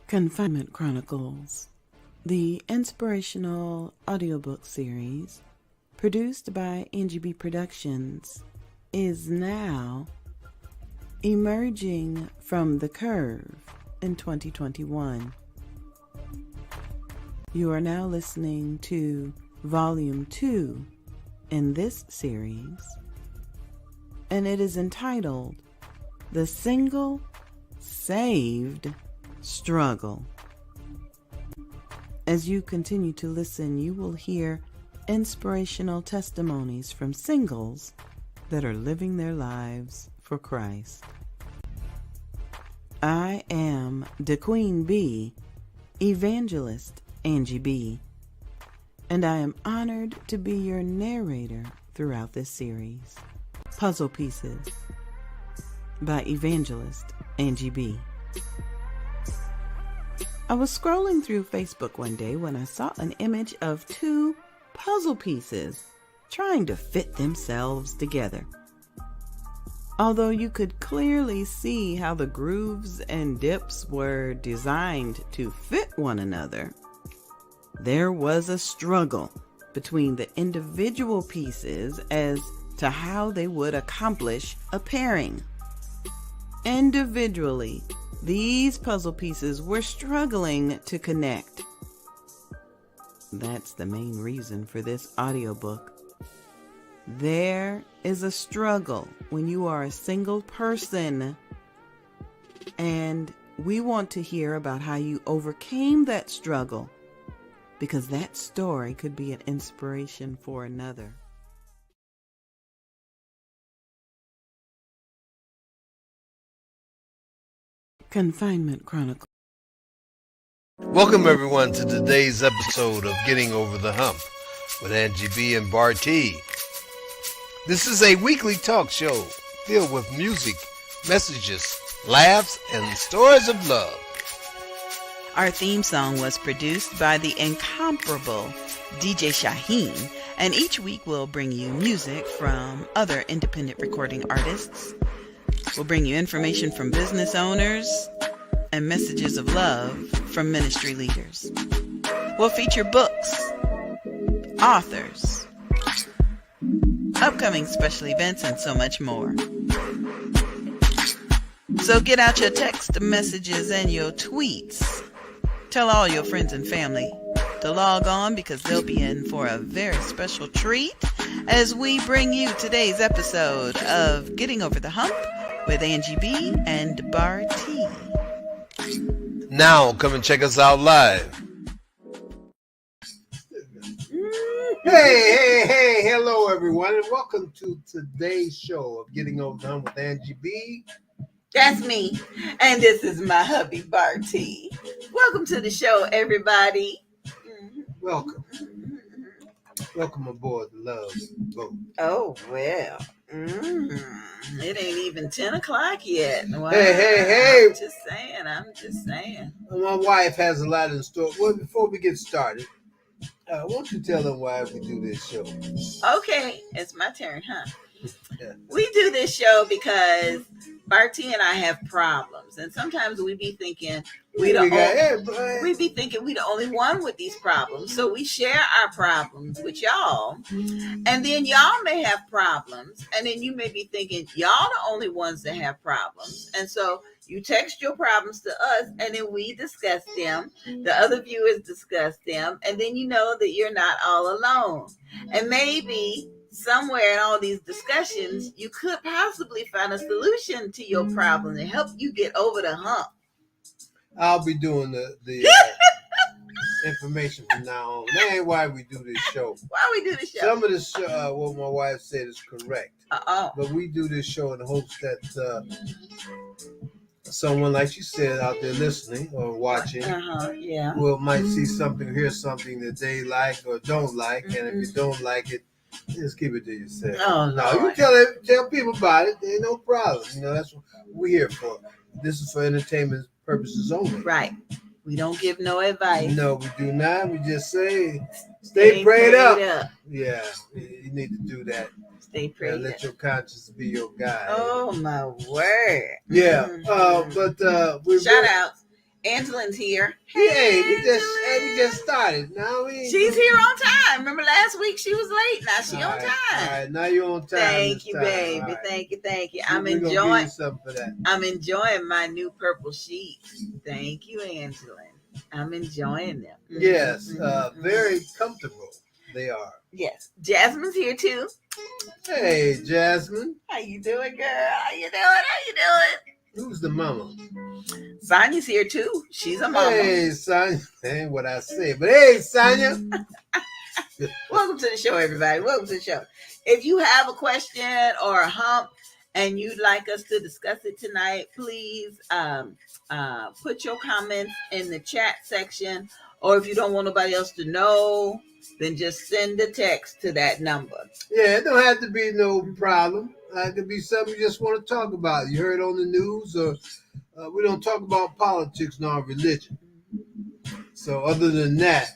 Confinement Chronicles, the inspirational audiobook series produced by Angie Productions, is now emerging from the curve in 2021. You are now listening to Volume 2 in this series, and it is entitled The Single Saved Struggle. As you continue to listen, you will hear inspirational testimonies from singles that are living their lives for Christ. I am the Queen Bee, Evangelist Angie B, and I am honored to be your narrator throughout this series. Puzzle Pieces by Evangelist Angie B. I was scrolling through Facebook one day when I saw an image of two puzzle pieces trying to fit themselves together. Although you could clearly see how the grooves and dips were designed to fit one another, there was a struggle between the individual pieces as to how they would accomplish a pairing. Individually, these puzzle pieces were struggling to connect. That's the main reason for this audiobook. There is a struggle when you are a single person, and we want to hear about how you overcame that struggle, because that story could be an inspiration for another. Confinement Chronicles. Welcome everyone to today's episode of Getting Over the Hump with Angie B and Bartee. This is a weekly talk show filled with music, messages, laughs, and stories of love. Our theme song was produced by the incomparable DJ Shaheen, and each week we'll bring you music from other independent recording artists. We'll bring you information from business owners and messages of love from ministry leaders. We'll feature books, authors, upcoming special events, and so much more. So get out your text messages and your tweets. Tell all your friends and family to log on, because they'll be in for a very special treat as we bring you today's episode of Getting Over the Hump with Angie B and Bartee. Now come and check us out live. Hey, hello everyone, and welcome to today's show of Getting Over the Hump with Angie B. That's me, and this is my hubby Bartee. Welcome to the show, everybody. Welcome. Welcome aboard the Love Boat. Oh, well. It ain't even 10 o'clock yet. Wow. Hey. I'm just saying. My wife has a lot in store. Well, before we get started, won't you tell them why we do this show? Okay, it's my turn, huh? Yeah. We do this show because Bartee and I have problems, and sometimes we be thinking we the only one with these problems. So we share our problems with y'all, and then y'all may have problems, and then you may be thinking y'all the only ones that have problems, and so you text your problems to us, and then we discuss them. The other viewers discuss them, and then you know that you're not all alone, and maybe somewhere in all these discussions, you could possibly find a solution to your problem to help you get over the hump. I'll be doing the information from now on. That ain't why we do this show. Why we do this show? Some of this, what my wife said is correct. But we do this show in the hopes that someone, like she said, out there listening or watching, might see something, hear something that they like or don't like, and if you don't like it, just keep it to yourself. Oh, no, you tell people about it. There ain't no problem. You know, that's what we're here for. This is for entertainment purposes only. Right. We don't give no advice. No, we do not. We just say, stay prayed up. Yeah, you need to do that. Stay prayed up. Let your conscience be your guide. Oh, my word. Yeah. But we're shout outs. Angela's here. Hey, we just started. Now she's here on time. Remember last week she was late. Now she on time. All right, now you're on time. Thank you, baby. Right. Thank you. I'm enjoying something for that. I'm enjoying my new purple sheets. Thank you, Angela. I'm enjoying them. Yes, very comfortable they are. Yes. Jasmine's here too. Hey, Jasmine. How you doing, girl? How you doing? Who's the mama? Sonia's here too. She's a mama. Hey, Sonia. Ain't what I said, but hey, Sonia. Welcome to the show, everybody. Welcome to the show. If you have a question or a hump and you'd like us to discuss it tonight, please put your comments in the chat section. Or if you don't want nobody else to know, then just send a text to that number. Yeah, it don't have to be no problem. It could be something you just want to talk about. You heard on the news, or we don't talk about politics nor religion. So other than that,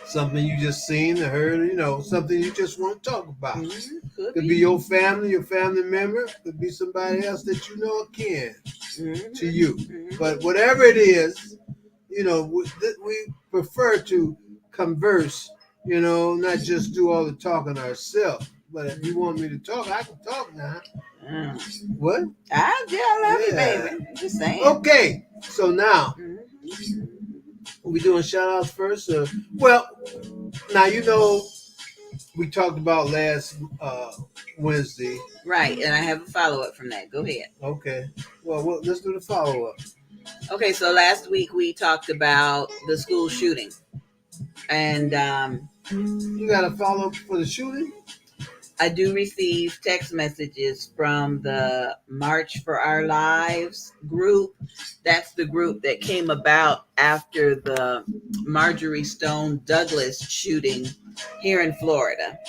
something you just seen or heard, something you just want to talk about. Mm-hmm. Could be your family member. Could be somebody else that you know or kin to you. Mm-hmm. But whatever it is, we prefer to converse, not just do all the talking ourselves. But if you want me to talk, I can talk now. What? I love you, baby. I'm just saying. Okay, so now, we doing shout-outs first? Well, now we talked about last Wednesday. Right, and I have a follow-up from that. Go ahead. Okay. Well, let's do the follow-up. Okay, so last week we talked about the school shooting. And you got a follow-up for the shooting? I do receive text messages from the March for Our Lives group. That's the group that came about after the Marjorie Stone Douglas shooting here in Florida.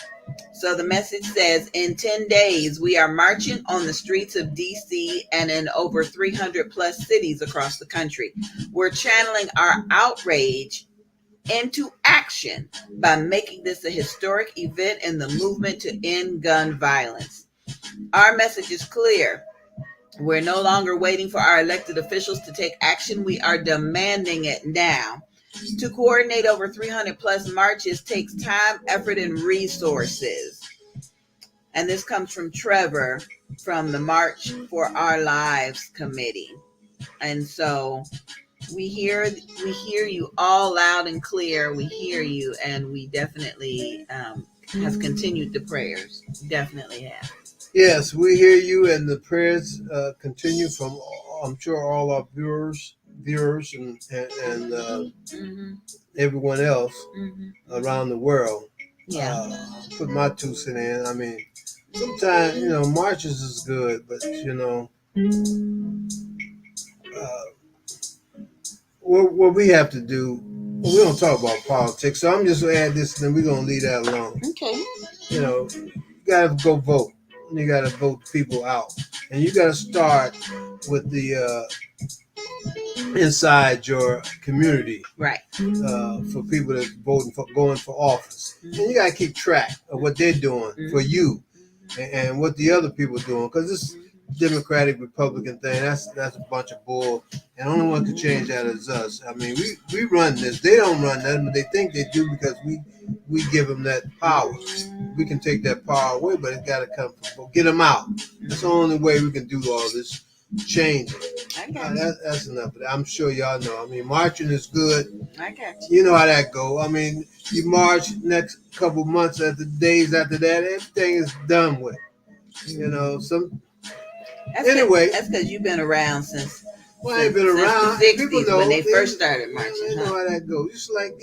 So the message says, in 10 days, we are marching on the streets of D.C. and in over 300 plus cities across the country. We're channeling our outrage into action by making this a historic event in the movement to end gun violence. Our message is clear. We're no longer waiting for our elected officials to take action. We are demanding it now. To coordinate over 300 plus marches takes time, effort, and resources. And this comes from Trevor from the March for Our Lives Committee. And so we hear you all loud and clear. We hear you, and we definitely have continued the prayers. Definitely have. Yes, we hear you, and the prayers continue from, I'm sure, all our viewers and everyone else around the world. Yeah. Put my 2 cents in. I mean, sometimes, marches is good, but, what we have to do, we don't talk about politics, so I'm just going to add this, and then we're going to leave that alone. Okay. You got to go vote. You got to vote people out. And you got to start with the inside your community. Right. For people that's going for office. And you got to keep track of what they're doing for you and what the other people are doing. Because this Democratic Republican thing, that's a bunch of bull. And the only one can change that is us. I mean, we run this. They don't run that, but they think they do because we give them that power. We can take that power away, but it's got to come from get them out. That's the only way we can do all this changing. That's enough of that. I'm sure y'all know. I mean, marching is good. I got you. You know how that go. I mean, you march next couple months days after that, everything is done with. Anyway, that's because you've been around since. Well, I ain't been around. Since the 60s, people know when they first started marching. They know how that goes. Just like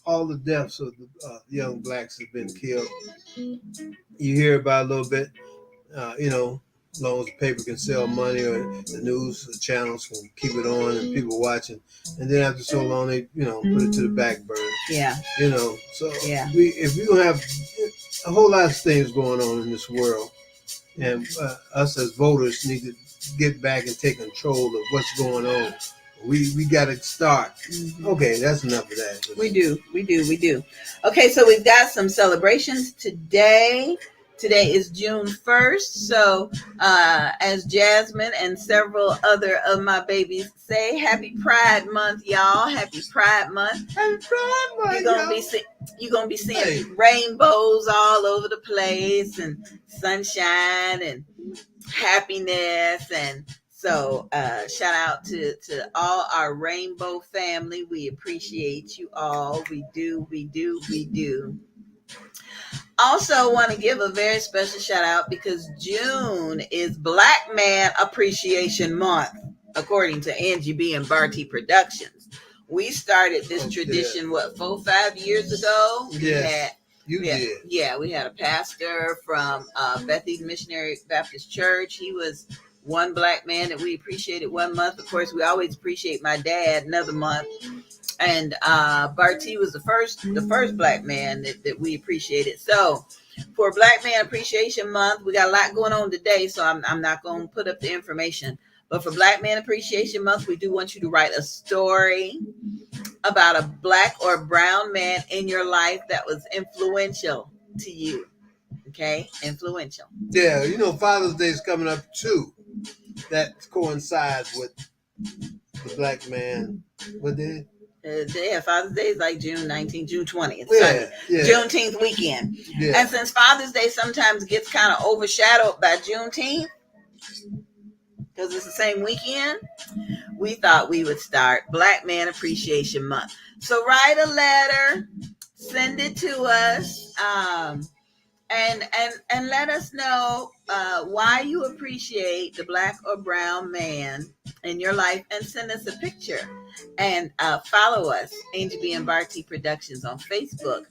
all the deaths of the young blacks have been killed. You hear about a little bit. As long as the paper can sell money or the news channels can keep it on and people watching, and then after so long they put it to the back burner. Yeah. So if we don't have a whole lot of things going on in this world, and us as voters need to get back and take control of what's going on. We got to start. Okay, that's enough of that. We do. Okay, so we've got some celebrations today. Today is June 1st. So as Jasmine and several other of my babies say, happy Pride Month, y'all. Happy Pride Month. Happy Pride Month, You're gonna be seeing rainbows all over the place, and sunshine and happiness. And so shout out to all our rainbow family. We appreciate you all. We do. Also want to give a very special shout out because June is Black Man Appreciation Month, according to Angie B and Bartee Productions. We started this tradition, 4-5 years ago? Yes, you did. Yeah, we had a pastor from Beth Eden Missionary Baptist Church. He was one Black man that we appreciated one month. Of course, we always appreciate my dad another month. And Bartee was the first Black man that we appreciated. So for Black Man Appreciation Month, we got a lot going on today, so I'm not going to put up the information. But for Black Man Appreciation Month, we do want you to write a story about a Black or brown man in your life that was influential to you. Okay? Influential. Yeah, Father's Day is coming up too. That coincides with the Black man. What day? Father's Day is like June 19th, June 20th, Sunday. Juneteenth weekend. Yeah. And since Father's Day sometimes gets kind of overshadowed by Juneteenth, because it's the same weekend, we thought we would start Black Man Appreciation Month. So write a letter, send it to us, and let us know why you appreciate the Black or brown man in your life, and send us a picture. And follow us, Angie B and Bartee Productions on Facebook,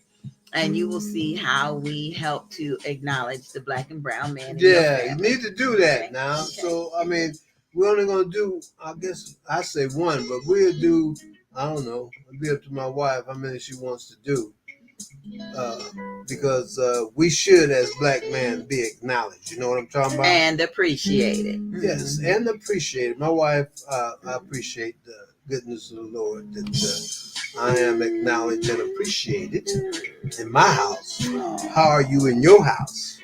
and you will see how we help to acknowledge the Black and brown man. You need to do that now. Okay. So, we're only going to do, I guess I say one, but we'll do, I don't know, it'll be up to my wife how many she wants to do. Because we should, as Black men, be acknowledged. You know what I'm talking about? And appreciated. Yes, and appreciated. My wife, I appreciate the goodness of the Lord that I am acknowledged and appreciated in my house. How are you in your house?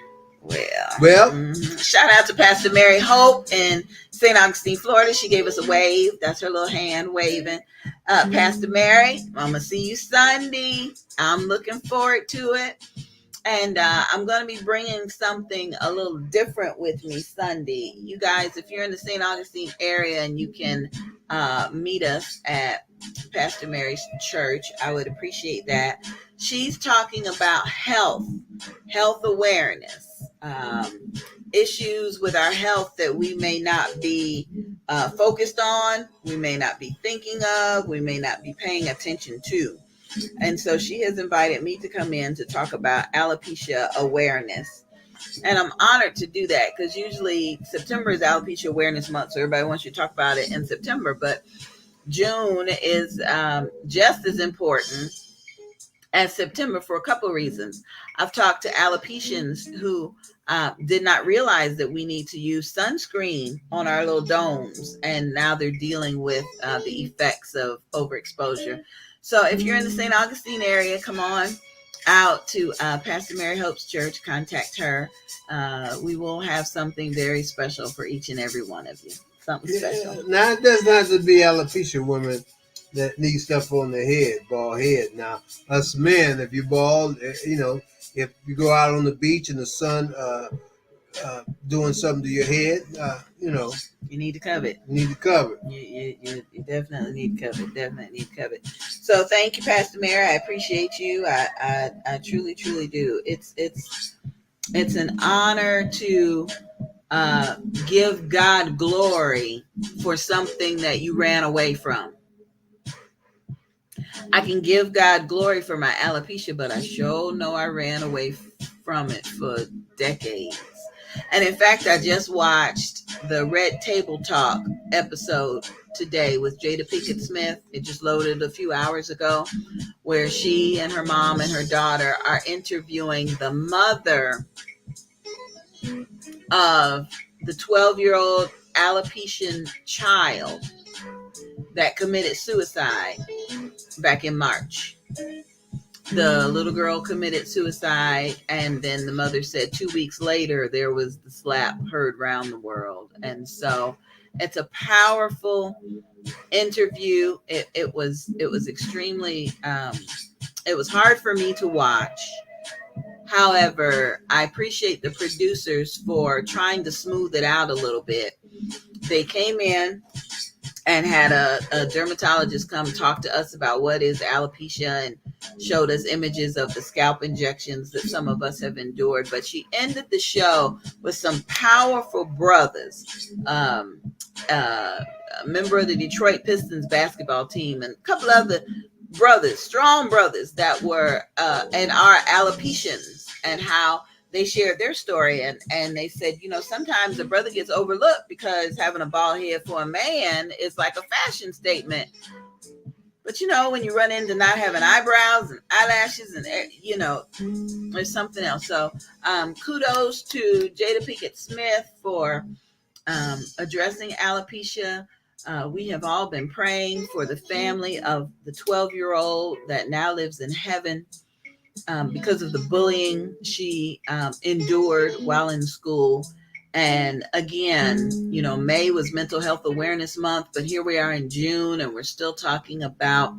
Well, shout out to Pastor Mary Hope in St. Augustine, Florida. She gave us a wave. That's her little hand waving. Pastor Mary, I'm going to see you Sunday. I'm looking forward to it. And I'm going to be bringing something a little different with me Sunday. You guys, if you're in the St. Augustine area and you can meet us at Pastor Mary's church, I would appreciate that. She's talking about health awareness, issues with our health that we may not be focused on, we may not be thinking of, we may not be paying attention to. And so she has invited me to come in to talk about alopecia awareness. And I'm honored to do that because usually September is Alopecia Awareness Month, so everybody wants you to talk about it in September. But June is just as important as September for a couple of reasons. I've talked to alopecians who did not realize that we need to use sunscreen on our little domes, and now they're dealing with the effects of overexposure. So if you're in the St. Augustine area, come on out to Pastor Mary Hope's church, contact her. We will have something very special for each and every one of you. Something special. Now, it doesn't have to be alopecia women that need stuff on their head, bald head. Now, us men, if you're bald, if you go out on the beach in the sun doing something to your head, you need to cover it. You need to cover it. You definitely need to cover it. So thank you, Pastor Mary. I appreciate you. I truly, truly do. It's an honor to give God glory for something that you ran away from. I can give God glory for my alopecia, but I sure know I ran away from it for decades. And in fact, I just watched the Red Table Talk episode today with Jada Pinkett Smith. It just loaded a few hours ago, where she and her mom and her daughter are interviewing the mother of the 12-year-old alopecian child that committed suicide back in March. the little girl committed suicide, and then the mother said 2 weeks later there was the slap heard round the world. And so it's a powerful interview. It was extremely it was hard for me to watch. However, I appreciate the producers for trying to smooth it out a little bit. They came in and had a dermatologist come talk to us about what is alopecia and showed us images of the scalp injections that some of us have endured. But she ended the show with some powerful brothers, a member of the Detroit Pistons basketball team, and a couple other brothers, strong brothers that were and are alopecians, and how they shared their story. And they said, sometimes a brother gets overlooked because having a bald head for a man is like a fashion statement. But when you run into not having eyebrows and eyelashes and there's something else. So kudos to Jada Pinkett Smith for addressing alopecia. We have all been praying for the family of the 12-year-old that now lives in heaven because of the bullying she endured while in school. And again, May was Mental Health Awareness Month, but here we are in June and we're still talking about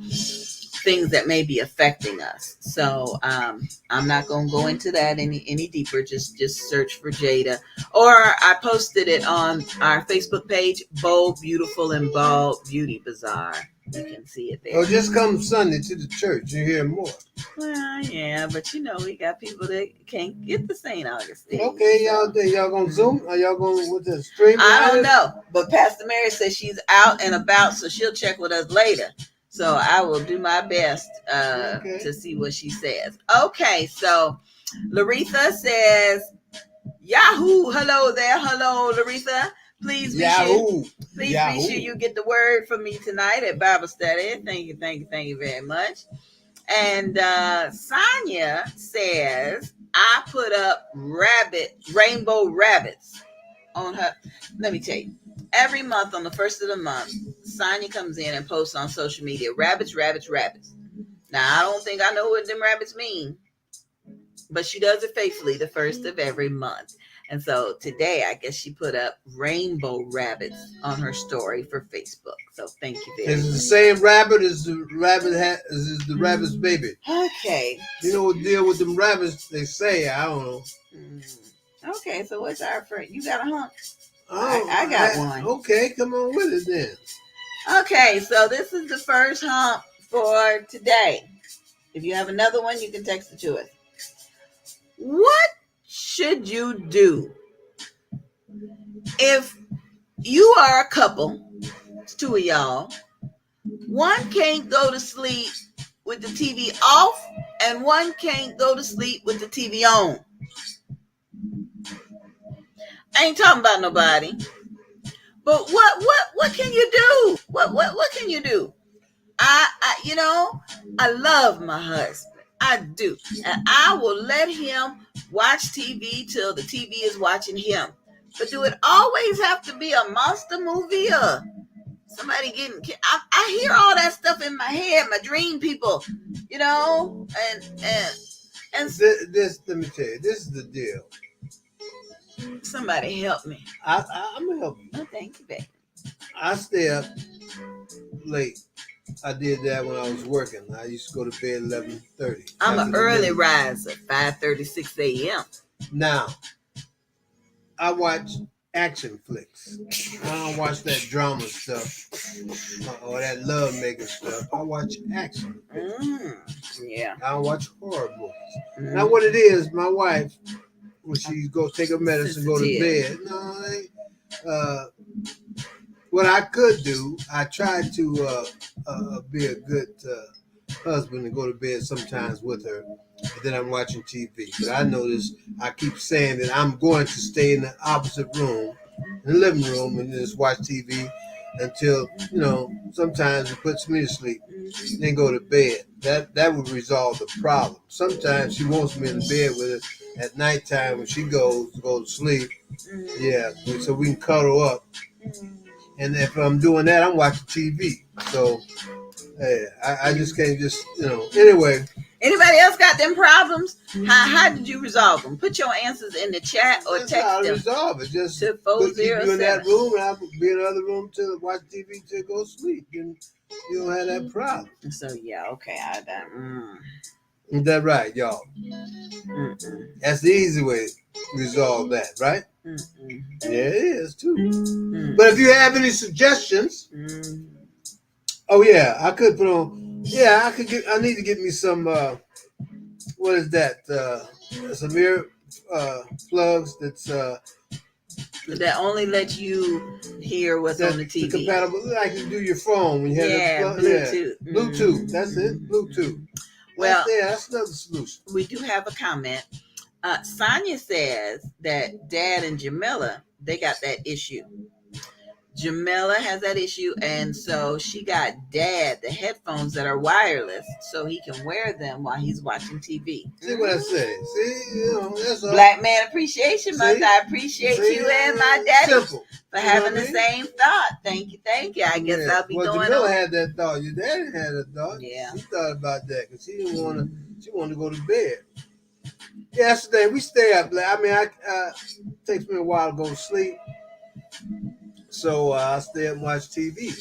things that may be affecting us. So I'm not going to go into that any deeper. Just search for Jada. Or I posted it on our Facebook page, Bold, Beautiful, and Bald Beauty Bazaar. You can see it there. Or just come Sunday to the church and hear more. Well, yeah, but we got people that can't get to St. Augustine. Okay, y'all gonna Zoom? Are y'all going with the stream? I don't know, but Pastor Mary says she's out and about, so she'll check with us later. So I will do my best to see what she says. Okay, so Laretha says, Yahoo! Hello there, hello Laretha. Please be sure you get the word from me tonight at Bible study. Thank you very much. And Sonia says, I put up rainbow rabbits on her. Let me tell you, every month on the first of the month, Sonia comes in and posts on social media, rabbits. Now, I don't think I know what them rabbits mean, but she does it faithfully the first of every month. And so today, I guess she put up rainbow rabbits on her story for Facebook. So thank you very much. Is it the same rabbit as the rabbit is the rabbit's baby? Okay. You know what deal with them rabbits? They say, I don't know. Okay, so what's our friend? You got a hump? Oh, I got one. Okay, come on with it then. Okay, so this is the first hump for today. If you have another one, you can text it to us. What should you do if you are a couple? It's two of y'all. One can't go to sleep with the TV off, and one can't go to sleep with the TV on. I ain't talking about nobody. But what can you do? What can you do? I love my husband. I do. And I will let him watch TV till the TV is watching him. But do it always have to be a monster movie or somebody getting killed? I hear all that stuff in my head, my dream people, and this, let me tell you, this is the deal. Somebody help me. I'm gonna help you. Oh, thank you, baby. I stay up late. I did that when I was working. I used to go to bed 11:30. I'm an early riser, 5:36 a.m. Now, I watch action flicks. I don't watch that drama stuff or that love making stuff. I watch action. Yeah. I don't watch horror movies. Now, what it is, my wife, when she go take her medicine, go to bed. No, what I could do, I try to be a good husband and go to bed sometimes with her. But then I'm watching TV. But I notice I keep saying that I'm going to stay in the opposite room, in the living room, and just watch TV until, sometimes it puts me to sleep. Then go to bed. That would resolve the problem. Sometimes she wants me in the bed with her at nighttime when she goes to go to sleep. Yeah, so we can cuddle up. And if I'm doing that, I'm watching TV. So, hey, I just can't just, anyway. Anybody else got them problems? How did you resolve them? Put your answers in the chat or text how to them. resolve it. Just to keep you in that 407. room, and I'll be in another room to watch TV to go sleep. And you don't have that problem. So yeah, okay, Is that right, y'all? Mm-mm. That's the easy way to resolve that, right? Mm-mm. Yeah, it is too. Mm-mm. But if you have any suggestions, oh yeah, I could put on. Yeah, I could get. I need to get me some. What is that? Some ear plugs. That only let you hear what's on the TV. Compatible, like you do your phone when you have Bluetooth. Yeah. Bluetooth. That's it. Bluetooth. Well, that's another solution. We do have a comment. Sonia says that Dad and Jamila, they got that issue. Jamila has that issue, and so she got Dad the headphones that are wireless, so he can wear them while he's watching TV. See what I say? See, that's all. Black Man Appreciation Month. I appreciate you and my daddy for having the same thought. Thank you. I guess I'll be doing. Jamila had that thought. Your daddy had that thought. Yeah, she thought about that because she didn't want to. She wanted to go to bed. Yesterday we stay up late. I mean, it takes me a while to go to sleep. So I stay up and watch TV,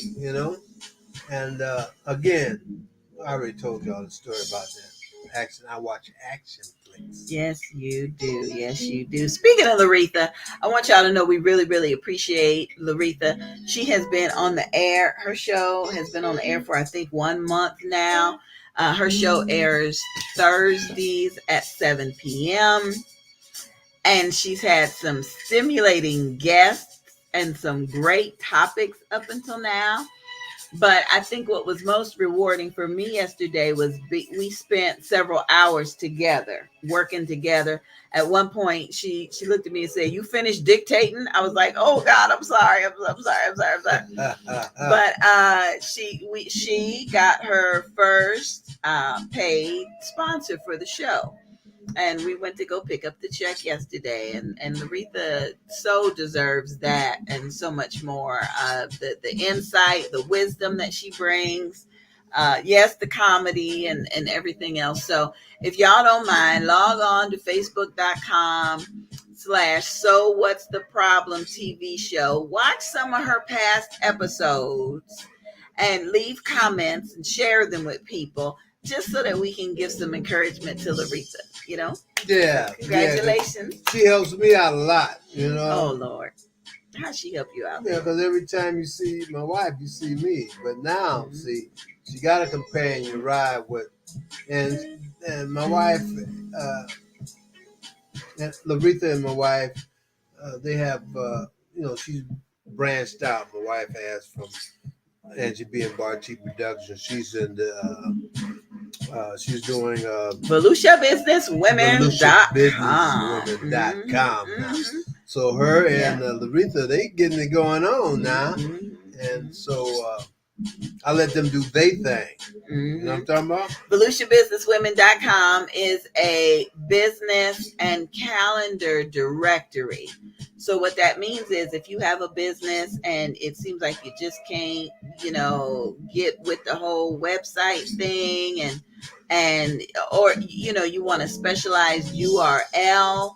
And again, I already told y'all the story about that. Action. I watch action flicks. Yes, you do. Yes, you do. Speaking of Laretha, I want y'all to know we really, really appreciate Laretha. She has been on the air. Her show has been on the air for, I think, 1 month now. Her show airs Thursdays at 7 p.m. And she's had some stimulating guests and some great topics up until now. But I think what was most rewarding for me yesterday was we spent several hours together, working together. At one point, she looked at me and said, "You finished dictating?" I was like, "Oh God, I'm sorry. I'm sorry." But she got her first paid sponsor for the show. And we went to go pick up the check yesterday, and Laretha so deserves that and so much more. The insight, the wisdom that she brings, yes, the comedy and everything else. So if y'all don't mind, log on to facebook.com/So What's the Problem TV show. Watch some of her past episodes and leave comments and share them with people, just so that we can give some encouragement to Laretha, Yeah. Congratulations. Yeah, she helps me out a lot, Oh, Lord. How'd she help you out? Yeah, because every time you see my wife, you see me. But now, see, she got a companion to ride with. And my wife, Laretha and my wife, they have, she's branched out. My wife has from Angie and Bartee Productions. She's in the... she's doing Volusia Businesswomen.com. Businesswomen.com. So her and Laretha, they getting it going on now. And so I let them do their thing. You know what I'm talking about? VolusiaBusinessWomen.com is a business and calendar directory. So what that means is if you have a business and it seems like you just can't, get with the whole website thing or you want a specialized URL.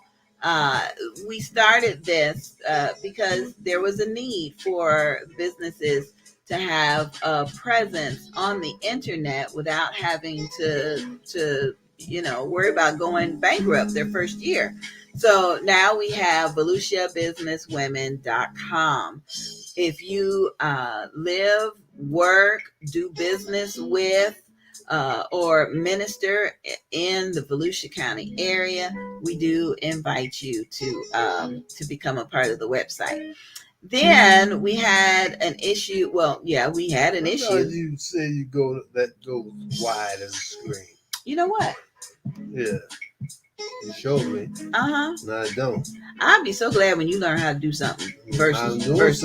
We started this because there was a need for businesses to have a presence on the internet without having to worry about going bankrupt their first year. So now we have VolusiaBusinessWomen.com. If you live, work, do business with, or minister in the Volusia County area, we do invite you to become a part of the website. Then we had an issue. Well, yeah, we had an issue. You say you that goes wide as a screen. You know what? Yeah. You showed me. No, I don't. I'd be so glad when you learn how to do something versus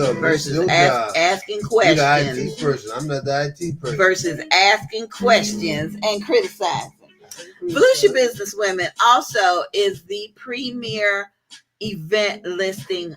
asking questions. You're the IT person. I'm not the IT person. Versus asking questions and criticizing. Volusia Businesswomen also is the premier event listing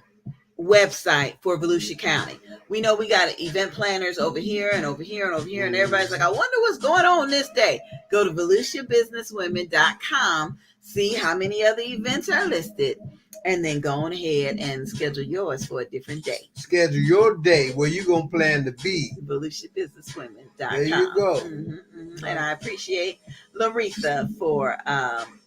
website for Volusia County. We know we got event planners over here and over here and over here, and everybody's like, I wonder what's going on this day. Go to VolusiaBusinessWomen.com, see how many other events are listed, and then go on ahead and schedule yours for a different day. Schedule your day where you're going to plan to be. VolusiaBusinessWomen.com. There you go. And I appreciate Larissa for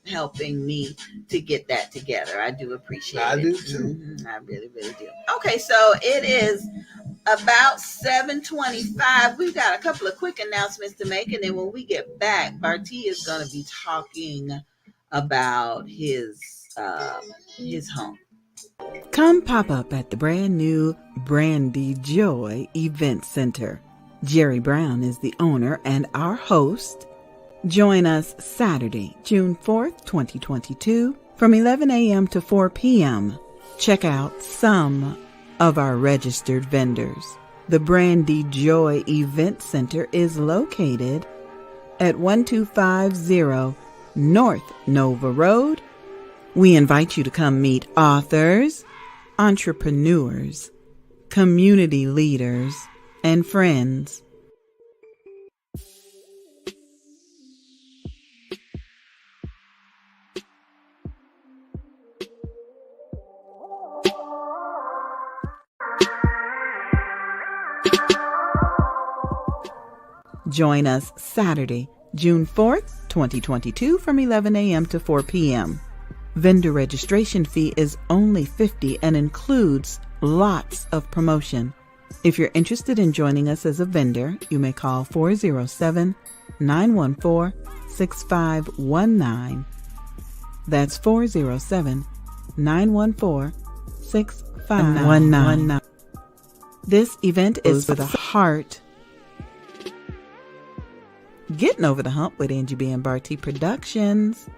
helping me to get that together. I do appreciate it. I do too. I really, really do. Okay, so it is about 7:25. We've got a couple of quick announcements to make, and then when we get back, Bartee is going to be talking about his home. Come pop up at the brand new Brandy Joy Event Center. Jerry Brown is the owner and our host. Join us Saturday, June 4th, 2022, from 11 a.m. to 4 p.m. Check out some of our registered vendors. The Brandy Joy Event Center is located at 1250 North Nova Road. We invite you to come meet authors, entrepreneurs, community leaders, and friends. Join us Saturday, June 4th, 2022 from 11 a.m. to 4 p.m. Vendor registration fee is only $50 and includes lots of promotion. If you're interested in joining us as a vendor, you may call 407-914-6519. That's 407-914-6519. This event is for the heart. Getting Over the Hump with Angie B and Bartee Productions.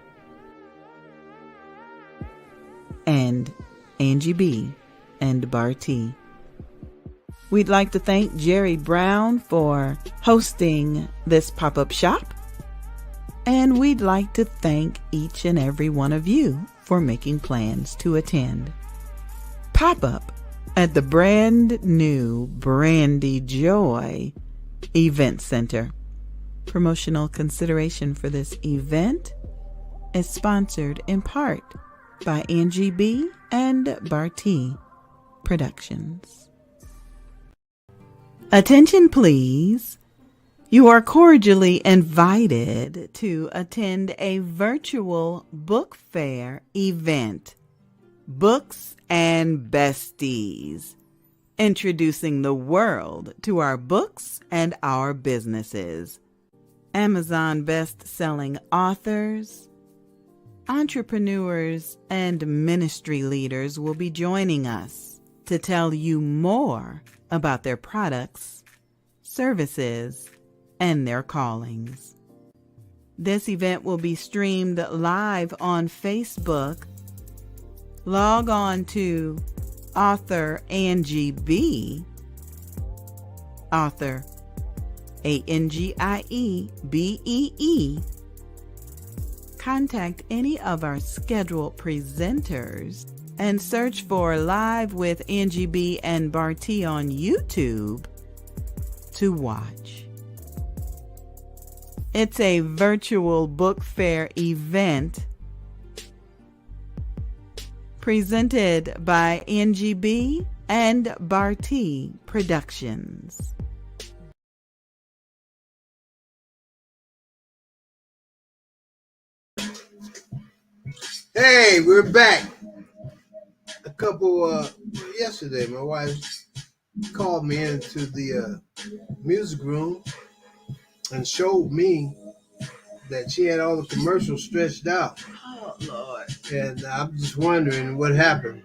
And Angie B and Bartee. We'd like to thank Jerry Brown for hosting this pop-up shop. And we'd like to thank each and every one of you for making plans to attend. Pop-up at the brand new Brandy Joy Event Center. Promotional consideration for this event is sponsored in part by Angie B and Bartee Productions. Attention please. You are cordially invited to attend a virtual book fair event, Books and Besties, introducing the world to our books and our businesses. Amazon best-selling authors, entrepreneurs, and ministry leaders will be joining us to tell you more about their products, services, and their callings. This event will be streamed live on Facebook. Log on to author Angie B, author ANGIEBEE. Contact any of our scheduled presenters and search for Live with Angie B and Bartee on YouTube to watch. It's a virtual book fair event presented by Angie B and Bartee Productions. Hey, we're back. A couple, yesterday, my wife called me into the music room and showed me that she had all the commercials stretched out. Oh, Lord. And I'm just wondering what happened.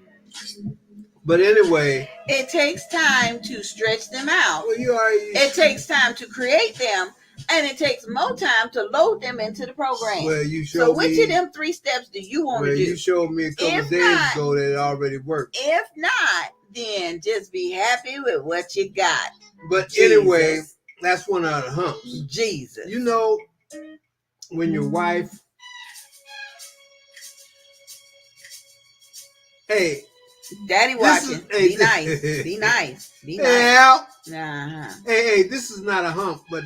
But anyway. It takes time to stretch them out. Well, it takes time to create them. And it takes more time to load them into the program. Well, you showed which of them 3 steps do you want to do? You showed me a couple days ago that it already worked. If not, then just be happy with what you got. But anyway, that's one of the humps. Jesus. You know, when your wife, hey, Daddy watching. Be nice. Be nice. Be nice. Yeah. Hey, this is not a hump, but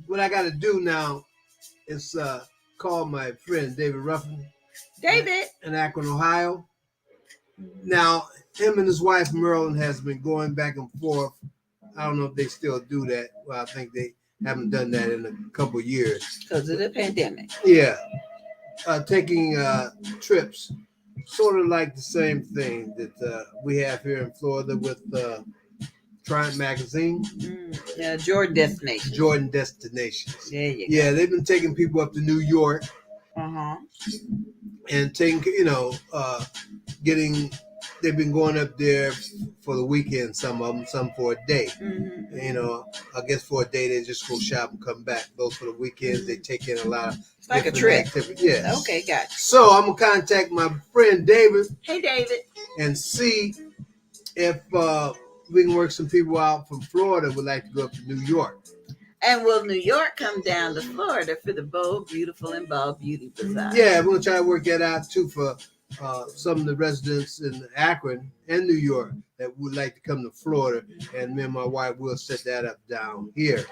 what I got to do now is call my friend David Ruffin. David. In Akron, Ohio. Now, him and his wife Merlin has been going back and forth. I don't know if they still do that. Well, I think they haven't done that in a couple of years. Because of the pandemic. Yeah. Taking trips. Sort of like the same thing that we have here in Florida with Triumph Magazine. Yeah, Jordan Destinations. Jordan Destinations. There you go. Yeah, they've been taking people up to New York. And taking, they've been going up there for the weekend, some of them, some for a day. I guess for a day they just go shop and come back. Those for the weekends, they take in a lot of it's like a trip. Yeah. Okay, gotcha. So I'm gonna contact my friend David. Hey, David. And see if we can work some people out from Florida would like to go up to New York. And will New York come down to Florida for the Bold, Beautiful, and Bald Beauty Bazaar? Yeah, we're going to try to work that out, too, for some of the residents in Akron and New York that would like to come to Florida. And me and my wife will set that up down here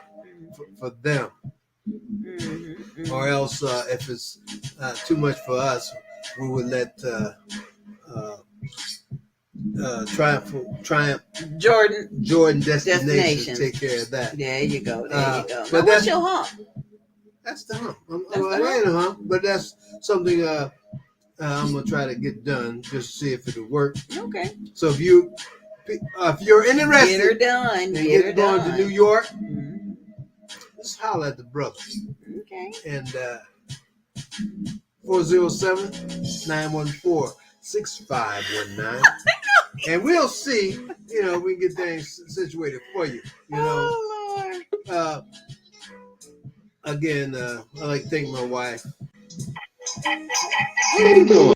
for them. Or else, if it's too much for us, we would let Triumph Jordan Destinations take care of that. There you go. There you go. But what's your hump? That's the hump. It ain't a hump, but that's something I'm gonna try to get done just to see if it'll work. Okay. So if you're interested, get her done. Get her going to New York. Just holler at the brother. Okay. And 407-914-6519. And we'll see, we can get things situated for you. Oh, Lord. Again, I like to thank my wife. What are you doing?